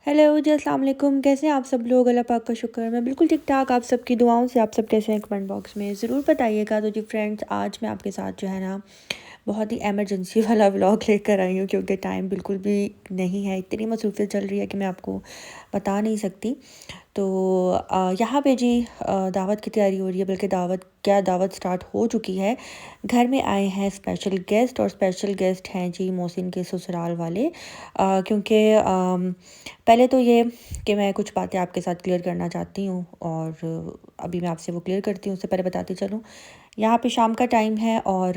Hello जी, अस्सलाम वालेकुम। कैसे हैं आप सब लोग? अल्लाह पाक का शुक्र मैं बिल्कुल ठीक ठाक। आप सबकी दुआओं से आप सब कैसे हैं कमेंट बॉक्स में ज़रूर बताइएगा। तो जी फ्रेंड्स, आज मैं आपके साथ जो है ना बहुत ही एमरजेंसी वाला व्लॉग लेकर आई हूँ, क्योंकि टाइम बिल्कुल भी नहीं है। इतनी मसरूफियत चल रही है कि मैं आपको बता नहीं सकती। तो यहाँ पे जी दावत की तैयारी हो रही है, बल्कि दावत स्टार्ट हो चुकी है। घर में आए हैं स्पेशल गेस्ट, और स्पेशल गेस्ट हैं जी मोहसिन के ससुराल वाले। क्योंकि पहले तो ये कि मैं कुछ बातें आपके साथ क्लियर करना चाहती हूँ, और अभी मैं आपसे वो क्लियर करती हूँ। उससे पहले बताती चलूँ, यहाँ पे शाम का टाइम है और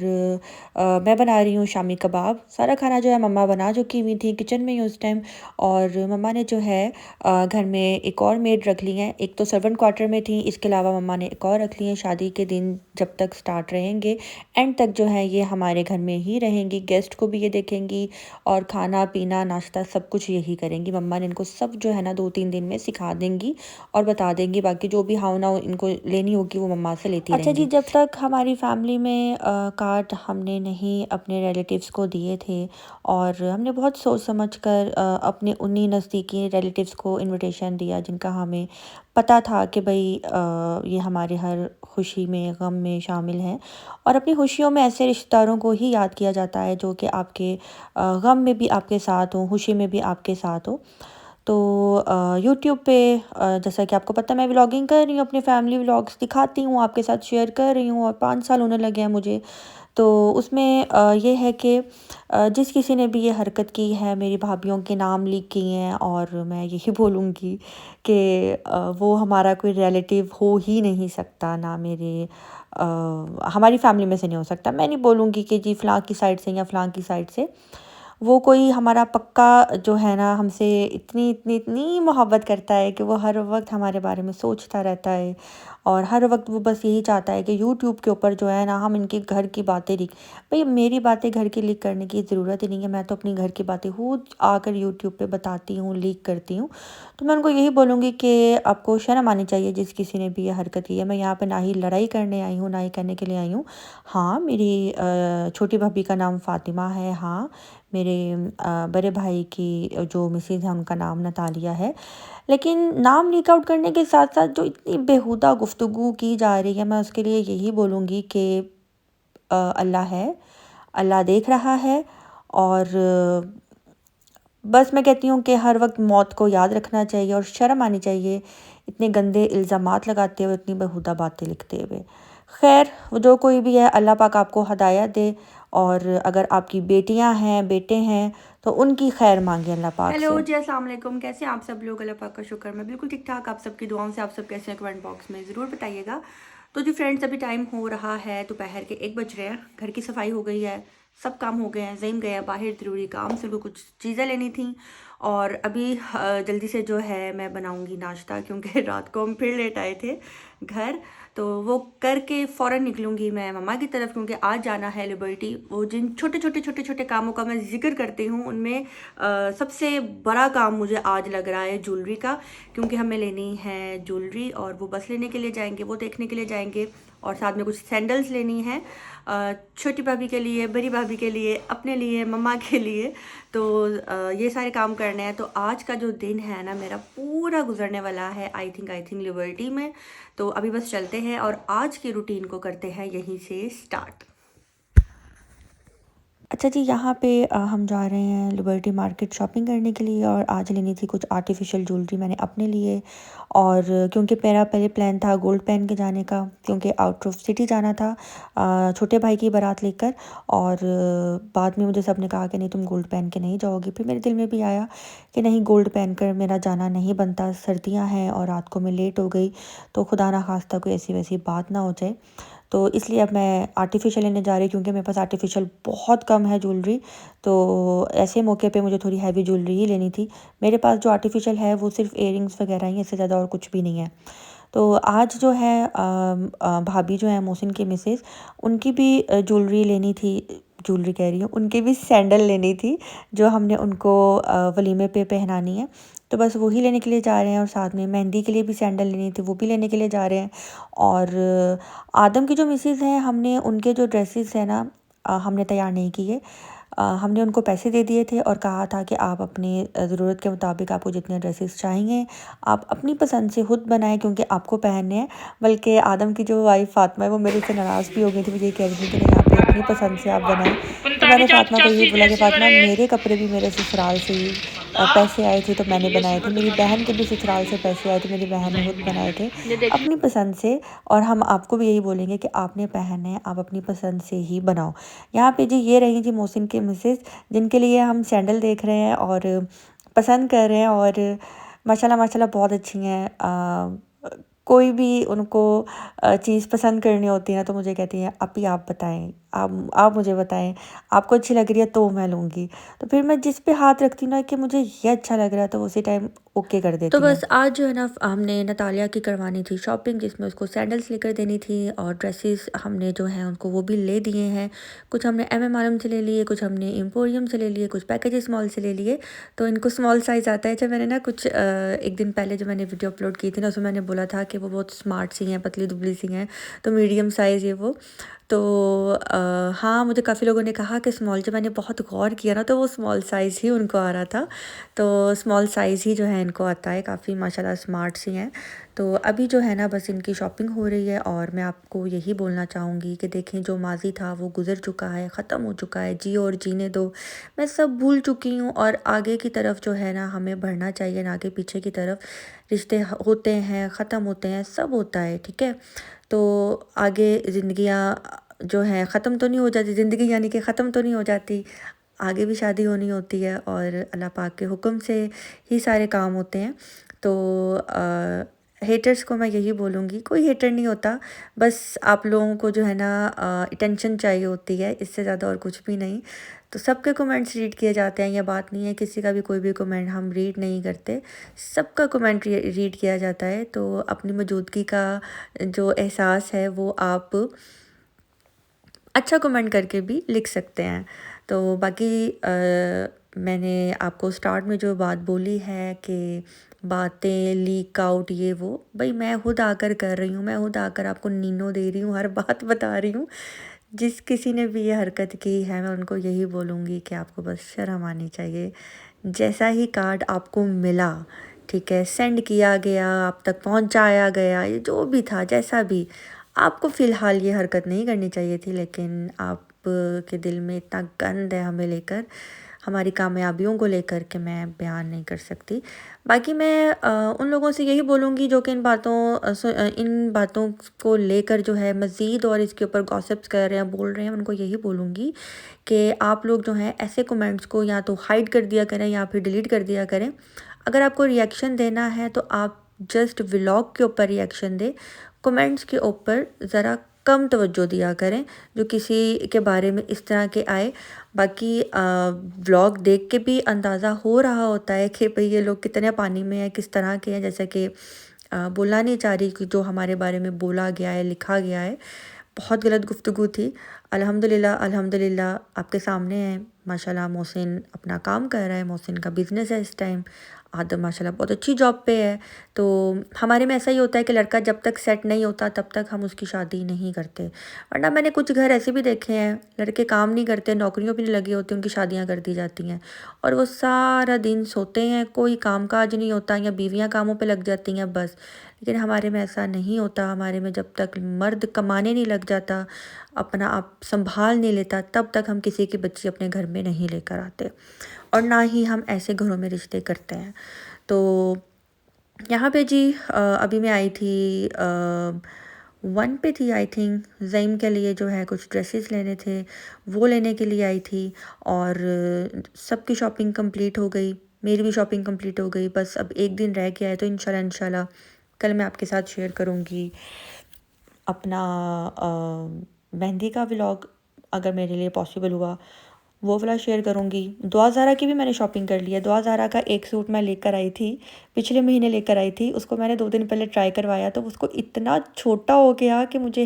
मैं बना रही हूँ शामी कबाब। सारा खाना जो है मम्मा बना चुकी हुई थी किचन में ही उस टाइम। और मम्मा ने जो है घर में एक और मेड रख ली है। एक तो सर्वेंट क्वार्टर में थी, इसके अलावा मम्मा ने एक और रख ली है। शादी के दिन जब तक स्टार्ट रहेंगे, एंड तक जो है ये हमारे घर में ही रहेंगी। गेस्ट को भी ये देखेंगी, और खाना पीना नाश्ता सब कुछ यही करेंगी। मम्मा ने इनको सब जो है ना 2-3 दिन में सिखा देंगी और बता देंगी। बाकी जो भी हाव ना इनको लेनी होगी वो मम्मा से लेती रहेंगी। अच्छा जी, जब तक हमारी फैमिली में कार्ड हमने नहीं अपने रिलेटिव्स को दिए थे, और हमने बहुत सोच समझ कर अपने उन्हीं नज़दीकी रिलेटिव्स को इनविटेशन दिया जिनका हमें पता था कि भाई ये हमारे हर खुशी में गम में शामिल हैं। और अपनी खुशियों में ऐसे रिश्तेदारों को ही याद किया जाता है जो कि आपके गम में भी आपके साथ हो, खुशी में भी आपके साथ हो। तो यूट्यूब पे जैसा कि आपको पता है मैं व्लॉगिंग कर रही हूँ, अपने फैमिली व्लॉग्स दिखाती हूँ, आपके साथ शेयर कर रही हूँ, और 5 साल होने लगे हैं मुझे। तो उसमें ये है कि जिस किसी ने भी ये हरकत की है, मेरी भाभीयों के नाम लीक किए हैं, और मैं यही बोलूँगी कि वो हमारा कोई रिलेटिव हो ही नहीं सकता, ना मेरे हमारी फैमिली में से नहीं हो सकता। मैं नहीं बोलूँगी कि जी फ़लाँ की साइड से या फ़लाँ की साइड से। वो कोई हमारा पक्का जो है ना हमसे इतनी इतनी इतनी मोहब्बत करता है कि वो हर वक्त हमारे बारे में सोचता रहता है, और हर वक्त वो बस यही चाहता है कि यूट्यूब के ऊपर जो है ना हम इनके घर की बातें लीक। भाई मेरी बातें घर की लीक करने की ज़रूरत ही नहीं है। मैं तो अपनी घर की बातें खुद आकर यूट्यूब पे बताती हूँ, लीक करती हूँ। तो मैं उनको यही बोलूँगी कि आपको शर्म आनी चाहिए जिस किसी ने भी ये हरकत की है। मैं यहाँ पर ना ही लड़ाई करने आई हूँ, ना ही करने के लिए आई हूँ। हाँ, मेरी छोटी भाभी का नाम फ़ातिमा है। हाँ, मेरे बड़े भाई की जो मिसेज़ है उनका नाम नतालिया है। लेकिन नाम लीक आउट करने के साथ-साथ जो इतनी बेहुदा गुफ्तगू की जा रही है, मैं उसके लिए यही बोलूँगी कि अल्लाह है, अल्लाह देख रहा है। और बस मैं कहती हूँ कि हर वक्त मौत को याद रखना चाहिए, और शर्म आनी चाहिए इतने गंदे इल्ज़ामात लगाते हुए, इतनी बेहुदा बातें लिखते हुए। खैर, वो जो कोई भी है, अल्लाह पाक आपको हदायत दे। और अगर आपकी बेटियां हैं, बेटे हैं, तो उनकी खैर मांगे अल्लाह पाक से। हेलो जी, अस्सलाम वालेकुम। कैसे हैं आप सब लोग? अल्लाह पाक का शुक्र मैं बिल्कुल ठीक ठाक। आप सबकी दुआओं से आप सब कैसे हैं कमेंट बॉक्स में ज़रूर बताइएगा। तो जी फ्रेंड्स, अभी टाइम हो रहा है दोपहर के 1 बज रहे हैं। घर की सफाई हो गई है, सब काम हो गए हैं। ज़ईम गए हैं बाहर ज़रूरी काम से, उनको कुछ चीज़ें लेनी थी। और अभी जल्दी से जो है मैं बनाऊंगी नाश्ता, क्योंकि रात को हम फिर लेट आए थे घर। तो वो करके फ़ौरन निकलूंगी मैं मम्मा की तरफ, क्योंकि आज जाना है लिबर्टी। वो जिन छोटे छोटे कामों का मैं जिक्र करती हूँ, उनमें सबसे बड़ा काम मुझे आज लग रहा है ज्वेलरी का, क्योंकि हमें लेनी है ज्वेलरी। और वो बस लेने के लिए जाएंगे, वो देखने के लिए जाएंगे। और साथ में कुछ सैंडल्स लेनी है, छोटी भाभी के लिए, बड़ी भाभी के लिए, अपने लिए, मम्मा के लिए। तो ये सारे काम करने हैं। तो आज का जो दिन है ना मेरा पूरा गुजरने वाला है आई थिंक लिबर्टी में। तो अभी बस चलते हैं और आज की रूटीन को करते हैं यहीं से स्टार्ट। अच्छा जी, यहाँ पे हम जा रहे हैं लिबर्टी मार्केट शॉपिंग करने के लिए, और आज लेनी थी कुछ आर्टिफिशियल ज्वेलरी मैंने अपने लिए। और क्योंकि मेरा पहले प्लान था गोल्ड पहन के जाने का, क्योंकि आउट ऑफ सिटी जाना था छोटे भाई की बारात लेकर। और बाद में मुझे सब ने कहा कि नहीं, तुम गोल्ड पहन के नहीं जाओगी। फिर मेरे दिल में भी आया कि नहीं, गोल्ड पहन कर मेरा जाना नहीं बनता। सर्दियाँ हैं और रात को मैं लेट हो गई, तो खुदा ना खास्ता कोई ऐसी वैसी बात ना हो जाए। तो इसलिए अब मैं आर्टिफ़िशियल लेने जा रही हूँ, क्योंकि मेरे पास आर्टिफ़िशियल बहुत कम है ज्वेलरी। तो ऐसे मौके पे मुझे थोड़ी हैवी ज्वेलरी ही लेनी थी। मेरे पास जो आर्टिफ़िशियल है वो सिर्फ इयररिंग्स वगैरह ही, इससे ज़्यादा और कुछ भी नहीं है। तो आज जो है भाभी जो है मोहसिन की मिसेज़, उनकी भी ज्वेलरी लेनी थी। ज्वेलरी कह रही हूँ, उनकी भी सैंडल लेनी थी जो हमने उनको वलीमे पे पहनानी है। तो बस वही लेने के लिए जा रहे हैं, और साथ में मेहंदी के लिए भी सैंडल लेनी थी, वो भी लेने के लिए जा रहे हैं। और आदम की जो मिसेज़ हैं, हमने उनके जो ड्रेसेस हैं ना हमने तैयार नहीं किए। हमने उनको पैसे दे दिए थे और कहा था कि आप अपनी ज़रूरत के मुताबिक आपको जितने ड्रेसेस चाहिए आप अपनी पसंद से खुद बनाएं, क्योंकि आपको पहनने हैं। बल्कि आदम की जो वाइफ फातिमा है वो मेरे से नाराज़ भी हो गई थी, मुझे ये कह रही थी कि नहीं, आप अपनी पसंद से आप बनाएं। तो मैंने फातिमा को यही बोला कि फातिमा, मेरे कपड़े भी मेरे ससुराल से ही पैसे आए थे तो मैंने बनाए थे, मेरी बहन के भी ससुराल से पैसे आए थे, मेरी बहन ने खुद बनाए थे अपनी पसंद से। और हम आपको भी यही बोलेंगे कि आपने पहनने हैं, आप अपनी पसंद से ही बनाओ। यहाँ पे जी ये रही जी मोहसिन की मिसेस, जिनके लिए हम सैंडल देख रहे हैं और पसंद कर रहे हैं, और माशाल्लाह माशाल्लाह बहुत अच्छी हैं। कोई भी उनको चीज़ पसंद करनी होती है ना तो मुझे कहती हैं अभी आप बताएं, आप मुझे बताएं, आपको अच्छी लग रही है तो मैं लूँगी। तो फिर मैं जिस पे हाथ रखती हूँ ना कि मुझे ये अच्छा लग रहा है तो उसी टाइम ओके कर देती तो हूँ। बस आज जो है ना हमने नतालिया की करवानी थी शॉपिंग, जिसमें उसको सैंडल्स लेकर देनी थी और ड्रेसेस हमने जो है उनको वो भी ले दिए हैं। कुछ हमने MM आलम से ले लिए, कुछ हमने एम्पोरियम से ले लिए, कुछ पैकेजेस मॉल से ले लिए। तो इनको स्मॉल साइज़ आता है। जब मैंने ना कुछ एक दिन पहले जब मैंने वीडियो अपलोड की थी ना, उसमें मैंने बोला था कि वो बहुत स्मार्ट सी हैं, पतली दुबली सी हैं, तो मीडियम साइज़ है वो। तो हाँ, मुझे काफ़ी लोगों ने कहा कि स्मॉल, जब मैंने बहुत गौर किया ना तो वो स्मॉल साइज़ ही उनको आ रहा था। तो स्मॉल साइज़ ही जो है इनको आता है, काफ़ी माशाल्लाह स्मार्ट सी हैं। तो अभी जो है ना बस इनकी शॉपिंग हो रही है और मैं आपको यही बोलना चाहूँगी कि देखें, जो माज़ी था वो गुज़र चुका है, ख़त्म हो चुका है, जियो और जीने दो। मैं सब भूल चुकी हूँ और आगे की तरफ जो है ना हमें बढ़ना चाहिए, ना कि पीछे की तरफ। रिश्ते होते हैं, ख़त्म होते हैं, सब होता है, ठीक है। तो आगे ज़िंदगियाँ जो हैं ख़त्म तो नहीं हो जाती, ज़िंदगी यानी कि ख़त्म तो नहीं हो जाती, आगे भी शादी होनी होती है और अल्लाह पाक के हुक्म से ही सारे काम होते हैं। तो हेटर्स को मैं यही बोलूँगी, कोई हेटर नहीं होता, बस आप लोगों को जो है ना अटेंशन चाहिए होती है, इससे ज़्यादा और कुछ भी नहीं। तो सबके कमेंट्स रीड किए जाते हैं, ये बात नहीं है किसी का भी कोई भी कमेंट हम रीड नहीं करते, सबका कमेंट रीड किया जाता है। तो अपनी मौजूदगी का जो एहसास है वो आप अच्छा कमेंट करके भी लिख सकते हैं। तो बाकी मैंने आपको स्टार्ट में जो बात बोली है कि बातें लीक आउट ये वो, भाई मैं खुद आकर कर रही हूँ, मैं खुद आकर आपको नीनो दे रही हूँ, हर बात बता रही हूँ। जिस किसी ने भी ये हरकत की है मैं उनको यही बोलूँगी कि आपको बस शर्म आनी चाहिए। जैसा ही कार्ड आपको मिला, ठीक है, सेंड किया गया, आप तक पहुंचाया गया, ये जो भी था, जैसा भी, आपको फ़िलहाल ये हरकत नहीं करनी चाहिए थी, लेकिन आप के दिल में इतना गंद है हमें लेकर, हमारी कामयाबियों को लेकर, के मैं बयान नहीं कर सकती। बाकी मैं उन लोगों से यही बोलूँगी जो कि इन बातों को लेकर जो है मज़ीद और इसके ऊपर गॉसिप्स कर रहे हैं, बोल रहे हैं, उनको यही बोलूँगी कि आप लोग जो हैं ऐसे कमेंट्स को या तो हाइड कर दिया करें या फिर डिलीट कर दिया करें। अगर आपको रिएक्शन देना है तो आप जस्ट व्लॉग के ऊपर रिएक्शन दें, कमेंट्स के ऊपर ज़रा कम तवज्जो दिया करें जो किसी के बारे में इस तरह के आए। बाकी व्लॉग देख के भी अंदाज़ा हो रहा होता है कि भाई ये लोग कितने पानी में हैं, किस तरह के हैं, जैसे कि बोलना नहीं चाह रही कि जो हमारे बारे में बोला गया है, लिखा गया है, बहुत गलत गुफ्तगू थी। अल्हम्दुलिल्लाह अल्हम्दुलिल्लाह आपके सामने है, माशाल्लाह मोहसिन अपना काम कर रहा है, मोहसिन का बिज़नेस है इस टाइम, आदम माशाल्लाह बहुत अच्छी जॉब पे है। तो हमारे में ऐसा ही होता है कि लड़का जब तक सेट नहीं होता तब तक हम उसकी शादी नहीं करते। वरना मैंने कुछ घर ऐसे भी देखे हैं, लड़के काम नहीं करते, नौकरियों भी नहीं लगे होते, उनकी शादियां कर दी जाती हैं और वो सारा दिन सोते हैं, कोई काम काज नहीं होता, या बीवियां कामों पे लग जाती हैं बस। लेकिन हमारे में ऐसा नहीं होता, हमारे में जब तक मर्द कमाने नहीं लग जाता, अपना आप संभाल नहीं लेता, तब तक हम किसी की बच्ची अपने घर में नहीं लेकर आते और ना ही हम ऐसे घरों में रिश्ते करते हैं। तो यहाँ पे जी अभी मैं आई थी 1 पे थी आई थिंक, ज़ईम के लिए जो है कुछ ड्रेसेस लेने थे, वो लेने के लिए आई थी और सबकी शॉपिंग कंप्लीट हो गई, मेरी भी शॉपिंग कंप्लीट हो गई। बस अब एक दिन रह गया है, तो इंशाल्लाह कल मैं आपके साथ शेयर करूँगी अपना मेहंदी का व्लॉग, अगर मेरे लिए पॉसिबल हुआ वो वाला शेयर करूँगी। दुआ ज़ारा की भी मैंने शॉपिंग कर ली है। दुआ ज़ारा का एक सूट मैं लेकर आई थी, पिछले महीने लेकर आई थी, उसको मैंने 2 दिन पहले ट्राई करवाया तो उसको इतना छोटा हो गया कि मुझे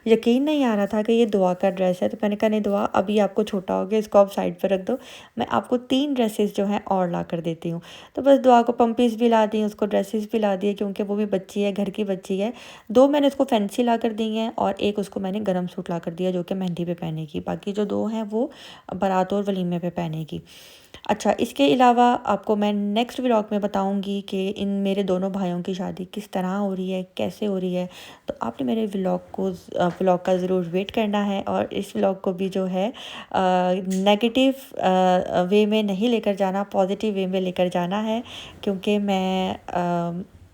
यकीन नहीं आ रहा था कि ये दुआ का ड्रेस है। तो मैंने कहा नहीं दुआ, अभी आपको छोटा हो गया, इसको आप साइड पर रख दो, मैं आपको 3 ड्रेसेस जो हैं और ला कर देती हूँ। तो बस दुआ को पम्पीज़ भी ला दी, उसको ड्रेसेस भी ला दिए, क्योंकि वो भी बच्ची है, घर की बच्ची है। 2 मैंने उसको फैंसी ला कर दी हैं और एक उसको मैंने गर्म सूट ला कर दिया जो कि मेहंदी पे पहनेगी। बाकी जो 2 हैं वो बारात और वलीमे पे पहनेगी। अच्छा, इसके अलावा आपको मैं नेक्स्ट व्लॉग में बताऊंगी कि इन मेरे दोनों भाइयों की शादी किस तरह हो रही है, कैसे हो रही है। तो आपने मेरे व्लॉग का ज़रूर वेट करना है, और इस व्लॉग को भी जो है नेगेटिव वे में नहीं लेकर जाना, पॉजिटिव वे में लेकर जाना है, क्योंकि मैं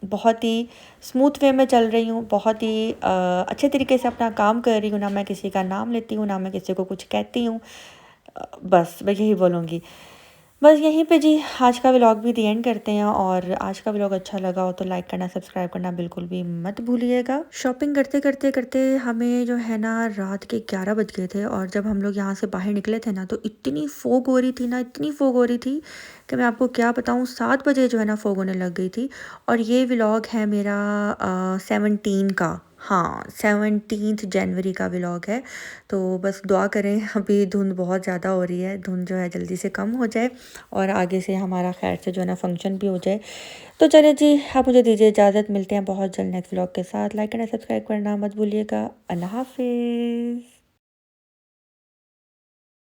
बहुत ही स्मूथ वे में चल रही हूँ, बहुत ही अच्छे तरीके से अपना काम कर रही हूँ, ना मैं किसी का नाम लेती हूँ, ना मैं किसी को कुछ कहती हूँ। बस मैं यही बोलूँगी। बस यहीं पे जी आज का व्लॉग भी दी एंड करते हैं, और आज का व्लॉग अच्छा लगा हो तो लाइक करना, सब्सक्राइब करना बिल्कुल भी मत भूलिएगा। शॉपिंग करते करते करते हमें जो है ना रात के 11 बज गए थे, और जब हम लोग यहाँ से बाहर निकले थे ना तो इतनी फोग हो रही थी ना, इतनी फोग हो रही थी कि मैं आपको क्या बताऊँ। 7 बजे जो है ना फोग होने लग गई थी। और ये व्लॉग है मेरा 17 का, हाँ 17 जनवरी का व्लॉग है। तो बस दुआ करें, अभी धुंध बहुत ज़्यादा हो रही है, धुंध जो है जल्दी से कम हो जाए और आगे से हमारा खैर से जो है ना फंक्शन भी हो जाए। तो चलिए जी, आप मुझे दीजिए इजाज़त, मिलते हैं बहुत जल्द नेक्स्ट व्लॉग के साथ। लाइक करना, सब्सक्राइब करना मत भूलिएगा। अल्लाह हाफिज़।